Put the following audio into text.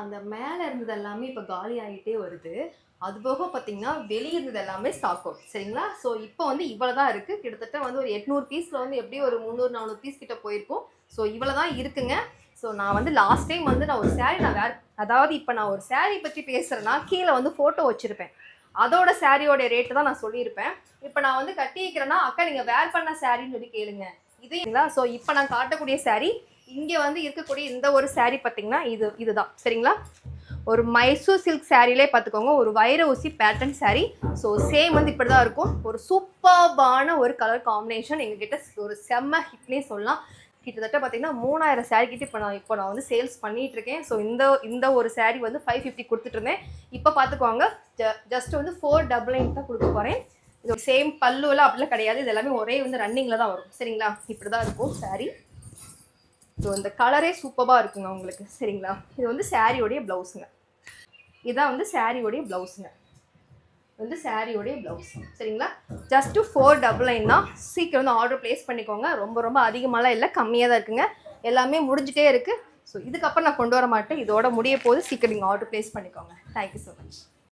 அந்த மேலே இருந்தது எல்லாமே இப்போ காலி ஆகிட்டே வருது. அது போக பார்த்தீங்கன்னா வெளியே இருந்தது எல்லாமே ஸ்டாக் அவுட் சரிங்களா. ஸோ இப்போ வந்து இவ்வளோ தான் இருக்குது. கிட்டத்தட்ட வந்து ஒரு 800 பீஸில் வந்து எப்படியும் ஒரு 300 400 பீஸ் கிட்ட போயிருக்கும். ஸோ இவ்வளோ தான் இருக்குங்க. ஸோ நான் வந்து லாஸ்ட் டைம் வந்து நான் ஒரு சாரீ அதாவது இப்போ நான் ஒரு சாரீ பற்றி பேசுகிறேன்னா கீழே வந்து ஃபோட்டோ வச்சுருப்பேன். அதோட சாரியோடைய ரேட்டு தான் நான் சொல்லியிருப்பேன். இப்போ நான் வந்து கட்டி வைக்கிறேன்னா அக்கா நீங்கள் வேர் பண்ண சாரின்னு சொல்லி கேளுங்க இதுங்களா. ஸோ இப்போ நான் காட்டக்கூடிய சாரீ இங்கே வந்து இருக்கக்கூடிய இந்த ஒரு சாரீ பார்த்தீங்கன்னா இதுதான் சரிங்களா. ஒரு மைசூர் சில்க் சாரீலே பார்த்துக்கோங்க. ஒரு வைர ஊசி பேட்டர்ன் சாரீ. ஸோ சேம் வந்து இப்படி தான் இருக்கும். ஒரு சூப்பர்பான ஒரு கலர் காம்பினேஷன் எங்ககிட்ட ஒரு செம்ம ஹிட்னே சொல்லலாம். கிட்டத்தட்ட பார்த்தீங்கன்னா 3000 சாரீ கிட்ட இப்போ நான் வந்து சேல்ஸ் பண்ணிட்டு இருக்கேன். ஸோ இந்த ஒரு சாரீ வந்து 550 கொடுத்துட்டு இருந்தேன். இப்போ பார்த்துக்கோங்க ஜஸ்ட் வந்து 499 தான் கொடுக்க போகிறேன். இது சேம் பல்லுவெல்லாம் அப்படிலாம் கிடையாது. இது எல்லாமே ஒரே வந்து ரன்னிங்கில் தான் வரும் சரிங்களா. இப்படி தான் இருக்கும் சாரீ. ஸோ இந்த கலரே சூப்பராக இருக்குங்க உங்களுக்கு சரிங்களா. இது வந்து சாரியோடைய ப்ளவுஸுங்க. இதுதான் வந்து சாரியோடைய ப்ளவுஸுங்க. வந்து சாரியோடைய ப்ளவுஸ் சரிங்களா. ஜஸ்ட்டு 499 தான். சீக்கிரம் வந்து ஆர்டர் ப்ளேஸ் பண்ணிக்கோங்க. ரொம்ப அதிகமாகலாம் இல்லை, கம்மியாக தான் இருக்குங்க. எல்லாமே முடிஞ்சிட்டே இருக்குது. ஸோ இதுக்கப்புறம் நான் கொண்டு வர மாட்டேன். இதோட முடிய போது சீக்கிரம் நீங்கள் ஆர்டர் ப்ளேஸ் பண்ணிக்கோங்க. Thank you so much.